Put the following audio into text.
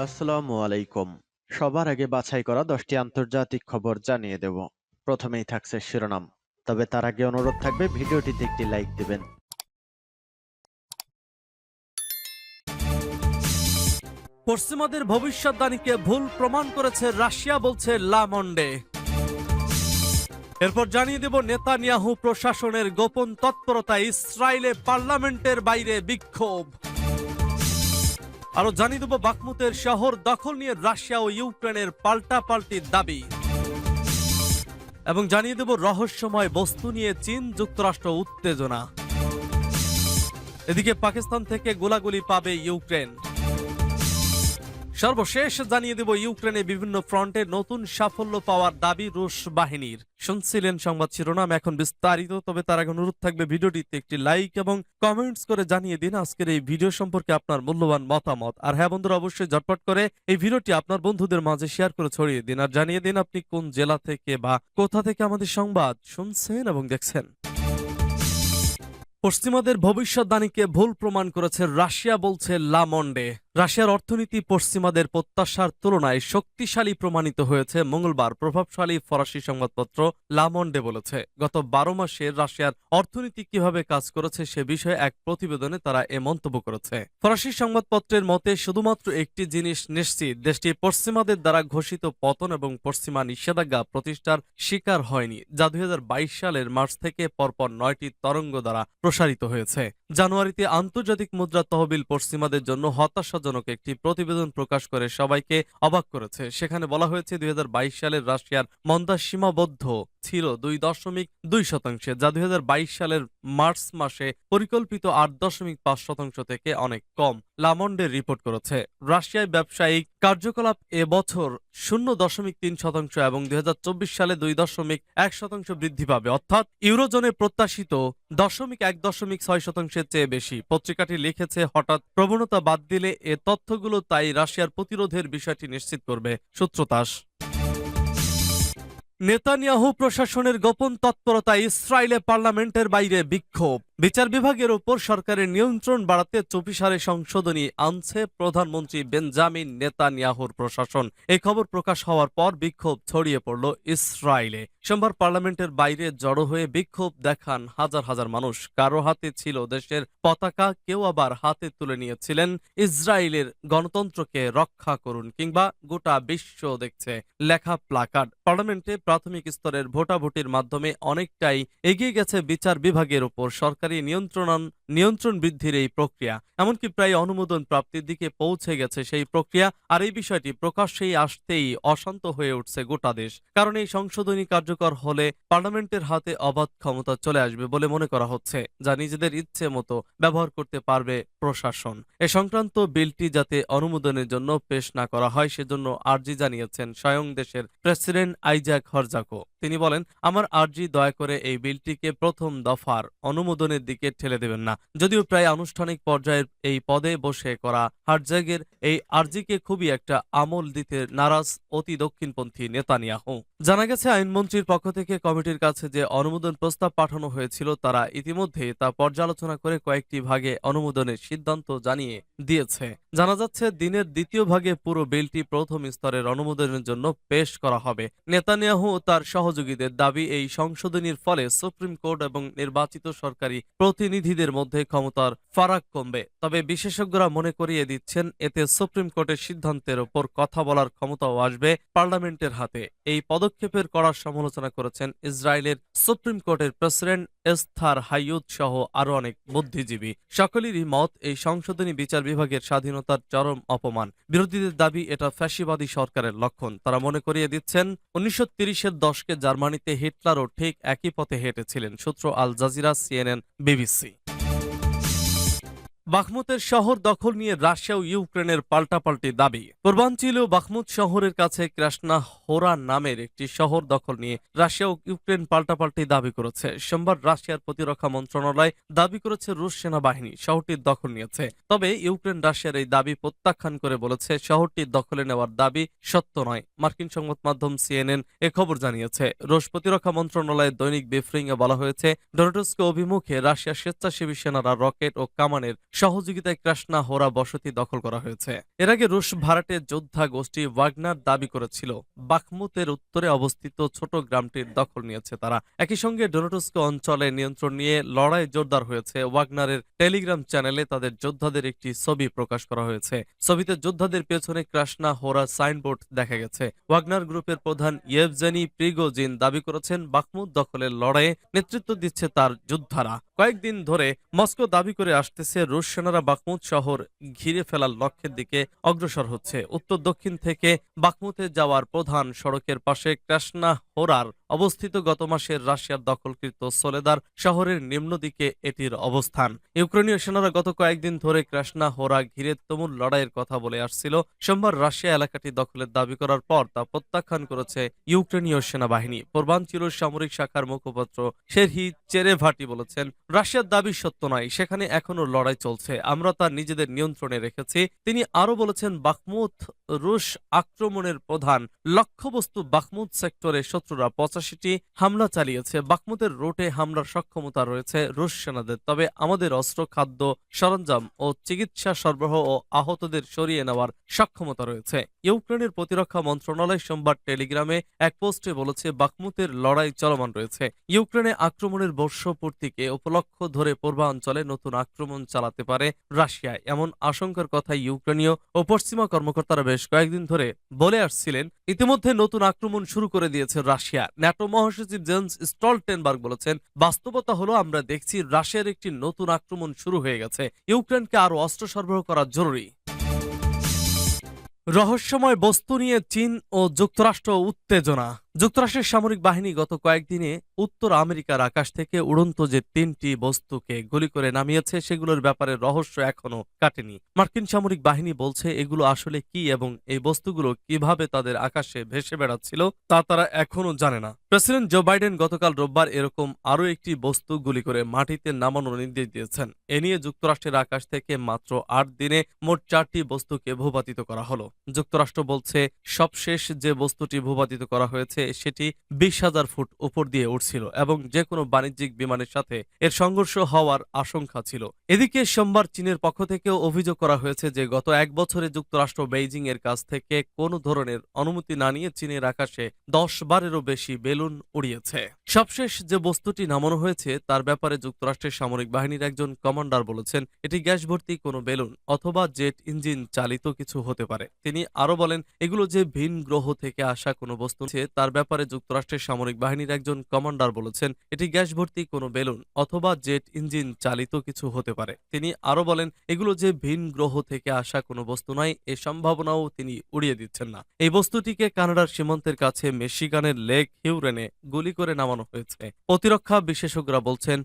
আসসালামু আলাইকুম। সবার আগে বাছাই করা 10টি আন্তর্জাতিক খবর জানিয়ে দেব। প্রথমেই থাকছে শিরোনাম। তবে তার আগে অনুরোধ থাকবে ভিডিওটিতে একটি লাইক দিবেন। পশ্চিমাদের ভবিষ্যদ্বাণীকে ভুল প্রমাণ করেছে রাশিয়া, বলছে লা মন্ডে। এরপর জানিয়ে দেব নেতানিয়াহু প্রশাসনের গোপন তৎপরতা, ইসরায়েলে পার্লামেন্টের বাইরে বিক্ষোভ। আরো জানিয়ে দেব বাখমুতের শহর দখল নিয়ে রাশিয়া ও ইউক্রেনের পাল্টাপাল্টি দাবি। এবং জানিয়ে দেব রহস্যময় বস্তু নিয়ে চীন যুক্তরাষ্ট্র উত্তেজনা। এদিকে পাকিস্তান থেকে গোলাগুলি পাবে ইউক্রেন। সর্বশেষ জানিয়ে দেব ইউক্রেনে বিভিন্ন ফ্রন্টে নতুন সাফল্য পাওয়ার দাবি রুশ বাহিনীর। শুনছিলেন সংবাদ শিরোনাম, এখন বিস্তারিত। তবে তার আগে অনুরোধ থাকবে ভিডিওটিতে একটি লাইক এবং কমেন্টস করে জানিয়ে দিন আজকের এই ভিডিও সম্পর্কে আপনার মূল্যবান মতামত। আর হ্যাঁ বন্ধুরা, অবশ্যই ঝটপট করে এই ভিডিওটি আপনার বন্ধুদের মাঝে শেয়ার করে ছড়িয়ে দিন আর জানিয়ে দিন আপনি কোন জেলা থেকে বা কোথা থেকে আমাদের সংবাদ শুনছেন এবং দেখছেন। পশ্চিমাদের ভবিষ্যদ্বাণীকে ভুল প্রমাণ করেছে রাশিয়া, বলছে লা মন্ডে। রাশিয়ার অর্থনীতি পশ্চিমাদের প্রত্যাশার তুলনায় শক্তিশালী প্রমাণিত হয়েছে মঙ্গলবার, প্রভাবশালী ফরাসি সংবাদপত্র লা মন্ডে বলেছে। গত 12 মাসে রাশিয়ার অর্থনীতি কিভাবে কাজ করেছে সে বিষয়ে এক প্রতিবেদনে তারা এ মন্তব্য করেছে। ফরাসি সংবাদপত্রের মতে শুধুমাত্র একটি জিনিস নিশ্চিত, দেশটি পশ্চিমাদের দ্বারা ঘোষিত পতন এবং পশ্চিমা নিষেধাজ্ঞা প্রতিষ্ঠার শিকার হয়নি, যা 2022 সালের মার্চ থেকে পরপর 9টি তরঙ্গ দ্বারা প্রসারিত হয়েছে। জানুয়ারিতে আন্তর্জাতিক মুদ্রা তহবিল পশ্চিমাদের জন্য হতাশাজনক একটি প্রতিবেদন প্রকাশ করে সবাইকে অবাক করেছে। সেখানে বলা হয়েছে 2022 সালের রাশিয়ার মন্দা সীমাবদ্ধ ছিল 2.2%, যা 2022 সালের মার্চ মাসে পরিকল্পিত 8.5% থেকে অনেক কম, লা মন্ডে রিপোর্ট করেছে। রাশিয়ায় ব্যবসায়িক কার্যকলাপ এবছর 0.3% এবং 2024 সালে 2.1% বৃদ্ধি পাবে, অর্থাৎ ইউরোজোনে প্রত্যাশিত 1.6%-এর চেয়ে বেশি। পত্রিকাটি লিখেছে, হঠাৎ প্রবণতা বাদ দিলে এ তথ্যগুলো তাই রাশিয়ার প্রতিরোধের বিষয়টি নিশ্চিত করবে। সূত্রতাস। নেতানিয়াহু প্রশাসনের গোপন তৎপরতা, ইসরায়েলে পার্লামেন্টের বাইরে বিক্ষোভ। বিচার বিভাগের উপর সরকারের নিয়ন্ত্রণ বাড়াতে চুপিসারে সংশোধনী আনছে প্রধানমন্ত্রী বেঞ্জামিন নেতানিয়াহুর প্রশাসন। এই খবর প্রকাশ হওয়ার পর বিক্ষোভ ছড়িয়ে পড়ল ইসরায়েলে। সোমবার পার্লামেন্টের বাইরে জড়ো হয়ে বিক্ষোভ দেখান হাজার হাজার মানুষ। কারো হাতে ছিল দেশের পতাকা, কেউ আবার হাতে তুলে নিয়েছিলেন ইসরায়েলের গণতন্ত্রকে রক্ষা করুন কিংবা গোটা বিশ্ব দেখছে লেখা প্লাকার্ড। পার্লামেন্টে প্রাথমিক স্তরের ভোটাভুটির মাধ্যমে অনেকটাই এগিয়ে গেছে বিচার বিভাগের উপর সরকারি নিয়ন্ত্রণ বৃদ্ধির এই প্রক্রিয়া। এমনকি প্রায় অনুমোদন প্রাপ্তির দিকে পৌঁছে গেছে সেই প্রক্রিয়া। আর এই বিষয়টি প্রকাশ্যেই আসতেই অশান্ত হয়ে উঠছে গোটা দেশ। কারণ এই সংশোধনী কার্যকর হলে পার্লামেন্টের হাতে অবাধ ক্ষমতা চলে আসবে বলে মনে করা হচ্ছে, যা নিজেদের ইচ্ছে মতো ব্যবহার করতে পারবে প্রশাসন। এ সংক্রান্ত বিলটি যাতে অনুমোদনের জন্য পেশ না করা হয় সেজন্য আর্জি জানিয়েছেন স্বয়ং দেশের প্রেসিডেন্ট আইজাক হরজাকো। তিনি বলেন, আমার আর্জি, দয়া করে এই বিলটিকে প্রথম দফার অনুমোদনের দিকে ঠেলে দেবেন না। যদিও প্রায় আনুষ্ঠানিক পর্যায়ের এই পদে বসে করা হারজাগের এই আর্জিকে খুবই একটা আমল দিতে নারাজ অতি দক্ষিণপন্থী নেতানিয়াহু। জানা গেছে আইনমন্ত্রীর পক্ষ থেকে কমিটির কাছে যে অনুমোদন প্রস্তাব পাঠানো হয়েছিল তারা ইতিমধ্যে তা পর্যালোচনা করে কয়েকটি ভাগে অনুমোদনের সিদ্ধান্ত জানিয়ে দিয়েছে। জানা যাচ্ছে দিনের দ্বিতীয় ভাগে পুরো বিলটি প্রথম স্তরের অনুমোদনের জন্য পেশ করা হবে। নেতানিয়াহু ও তার সহযোগীদের দাবি, এই সংশোধনীর ফলে সুপ্রিম কোর্ট এবং নির্বাচিত সরকারি প্রতিনিধিদের মধ্যে ক্ষমতার ফারাক কমবে। তবে বিশেষজ্ঞরা মনে করিয়ে দিচ্ছেন এতে সুপ্রিম কোর্টের সিদ্ধান্তের ওপর কথা বলার ক্ষমতাও আসবে পার্লামেন্টের হাতে। এই পদক্ষেপের কড়া সমালোচনা করেছেন ইসরায়েলের সুপ্রিম কোর্টের প্রেসিডেন্ট এস্থার হাইয়ুত সহ আরো অনেক বুদ্ধিজীবী। সকলেরই মত, এই সংশোধনী বিচার বিভাগের স্বাধীনতার চরম অপমান। বিরোধীদের দাবি, এটা ফ্যাসিবাদী সরকারের লক্ষণ। তারা মনে করিয়ে দিচ্ছেন 1930-এর দশকে জার্মানিতে হিটলারও ঠিক একই পথে হেঁটেছিলেন। সূত্র আল জাজিরা, সিএনএন, বিবিসি। বাখমুতের শহর দখল নিয়ে রাশিয়া ও ইউক্রেনের পাল্টাপাল্টি দাবি। পূর্বাঞ্চলীয় বাখমুত শহরের কাছে ক্রাসনা হোরা নামের একটি শহর দখল নিয়ে রাশিয়া ও ইউক্রেন পাল্টাপাল্টি দাবি করেছে। সোমবার রাশিয়ার প্রতিরক্ষা মন্ত্রণালয় দাবি করেছে রুশ সেনাবাহিনী শহরটির দখল নিয়েছে। তবে ইউক্রেন রাশিয়ার এই দাবি প্রত্যাখ্যান করে বলেছে শহরটির দখলে নেওয়ার দাবি সত্য নয়। মার্কিন সংবাদ মাধ্যম সিএনএন এ খবর জানিয়েছে। রুশ প্রতিরক্ষা মন্ত্রণালয়ের দৈনিক ব্রিফিংয়ে বলা হয়েছে, ডনেটস্ক অভিমুখে রাশিয়ার স্বেচ্ছাসেবী সেনারা রকেট ও কামানের সহযোগিতায় ক্রাসনা হোরা বসতি দখল করা হয়েছে। এর আগে রুশ ভাড়াটে যোদ্ধা গোষ্ঠী ওয়াগনার দাবি করেছিল বাখমুতের উত্তরে অবস্থিত ছোট গ্রামটির দখল নিয়েছে তারা। একই সঙ্গে ডোনেটস্ক অঞ্চলে নিয়ন্ত্রণ নিয়ে লড়াই জোরদার হয়েছে। ওয়াগনারের টেলিগ্রাম চ্যানেলে তাদের যোদ্ধাদের একটি ছবি প্রকাশ করা হয়েছে। ছবিতে যোদ্ধাদের পেছনে ক্রাসনা হোরা সাইনবোর্ড দেখা গেছে। ওয়াগনার গ্রুপের প্রধান ইয়েভজেনি প্রিগোজিন দাবি করেছেন বাখমুত দখলের লড়াইয়ে নেতৃত্ব দিচ্ছে তার যোদ্ধারা। কয়েকদিন ধরে মস্কো দাবি করে আসতেছে রুশ সেনারা বাখমুত শহর ঘিরে ফেলার লক্ষ্যের দিকে অগ্রসর হচ্ছে। উত্তর দক্ষিণ থেকে বাখমুতে যাওয়ার প্রধান সড়কের পাশে ক্রাসনা হোরার অবস্থিত। গত মাসের রাশিয়ার দখলকৃত সোলেদার শহরের নিম্ন দিকে এটির অবস্থান। ইউক্রেনীয় সেনারা গত কয়েকদিন ধরে ক্রাসনা হোরা ঘিরে তুমুল লড়াইয়ের কথা বলে আসছিল। সোমবার রাশিয়া এলাকাটি দখলের দাবি করার পর তা প্রত্যাখ্যান করেছে ইউক্রেনীয় সেনাবাহিনী। পূর্বাঞ্চলীয় সামরিক শাখার মুখপাত্র সেরহি চেরেভাটি বলেছেন, রাশিয়ার দাবি সত্য নয়, সেখানে এখনো লড়াই চলছে, আমরা তা নিজেদের নিয়ন্ত্রণে রেখেছি। তিনি আরো বলেছেন, বাখমুত রুশ আক্রমণের প্রধান লক্ষ্যবস্তু। বাখমুত সেক্টরে শত্রুরা 85টি হামলা চালিয়েছে। বাখমুতের রোটে হামলার সক্ষমতা রয়েছে রুশ সেনাদের, তবে আমাদের অস্ত্র, খাদ্য, সরঞ্জাম ও চিকিৎসা সরবরাহ ও আহতদের সরিয়ে নেওয়ার সক্ষমতা রয়েছে। ইউক্রেনের প্রতিরক্ষা মন্ত্রণালয় সোমবার টেলিগ্রামে এক পোস্টে বলেছে, বাখমুতের লড়াই চলমান রয়েছে। ইউক্রেনে আক্রমণের বর্ষপূর্তিকে উপলক্ষ ধরে পূর্বাঞ্চলে নতুন আক্রমণ চালাতে পারে রাশিয়া, এমন আশঙ্কার কথা ইউক্রেনীয় ও পশ্চিমা কর্মকর্তারা বেশ কয়েকদিন ধরে বলে আসছিলেন। ইতিমধ্যে নতুন আক্রমণ শুরু করে দিয়েছে রাশিয়া। ন্যাটো মহাসচিব জেন্স স্টলটেনবার্গ বলেছেন, বাস্তবতা হলো আমরা দেখছি রাশিয়ার একটি নতুন আক্রমণ শুরু হয়ে গেছে। ইউক্রেনকে আরো অস্ত্র সরবরাহ করা জরুরি। রহস্যময় বস্তু নিয়ে চীন ও যুক্তরাষ্ট্র উত্তেজনা। যুক্তরাষ্ট্রের সামরিক বাহিনী গত কয়েকদিনে উত্তর আমেরিকার আকাশ থেকে উড়ন্ত যে 3টি বস্তুকে গুলি করে নামিয়েছে সেগুলোর ব্যাপারে রহস্য এখনো কাটেনি। মার্কিন সামরিক বাহিনী বলছে এগুলো আসলে কি এবং এই বস্তুগুলো কিভাবে তাদের আকাশে ভেসে বেড়াচ্ছিল তা তারা এখনো জানে না। প্রেসিডেন্ট জো বাইডেন গতকাল রোববার এরকম আরও একটি বস্তু গুলি করে মাটিতে নামানোর নির্দেশ দিয়েছেন। এ নিয়ে যুক্তরাষ্ট্রের আকাশ থেকে মাত্র 8 দিনে মোট 4টি বস্তুকে ভূপাতিত করা হলো। যুক্তরাষ্ট্র বলছে সবশেষ যে বস্তুটি ভূপাতিত করা হয়েছে সেটি 20,000 ফুট উপর দিয়ে উঠছিল এবং যে কোনো বাণিজ্যিক বিমানের সাথে এর সংঘর্ষ হওয়ার আশঙ্কা ছিল। এদিকে সোমবার চীনের পক্ষ থেকেও অভিযোগ করা হয়েছে যে গত 1 বছরে যুক্তরাষ্ট্র বেইজিং এর কাছ থেকে কোনো ধরনের অনুমতি না নিয়ে চীনের আকাশে 10 বারেরও বেশি বেলুন উড়িয়েছে। সবশেষ যে বস্তুটি নামানো হয়েছে তার ব্যাপারে যুক্তরাষ্ট্রের সামরিক বাহিনীর একজন কমান্ডার বলেছেন, এটি গ্যাস ভর্তি কোনো বেলুন অথবা জেট ইঞ্জিন চালিত কিছু হতে পারে। তিনি আরো বলেন, এগুলো যে ভিন গ্রহ থেকে আসা কোনো বস্তু তার ব্যাপারে যুক্তরাষ্ট্রের সামরিক বাহিনীর একজন কমান্ডার বলেছেন, এটি গ্যাস ভর্তি কোনো বেলুন অথবা জেট ইঞ্জিন চালিত কিছু হতে পারে। তিনি আরো বলেন, এগুলো যে ভিন গ্রহ থেকে আসা কোনো বস্তু নয় এ সম্ভাবনাও তিনি উড়িয়ে দিচ্ছেন না। এই বস্তুটিকে কানাডার সীমান্তের কাছে মিশিগানের লেক হিউরেনে গুলি করে নামানো হয়েছে। প্রতিরক্ষা বিশেষজ্ঞরা বলছেন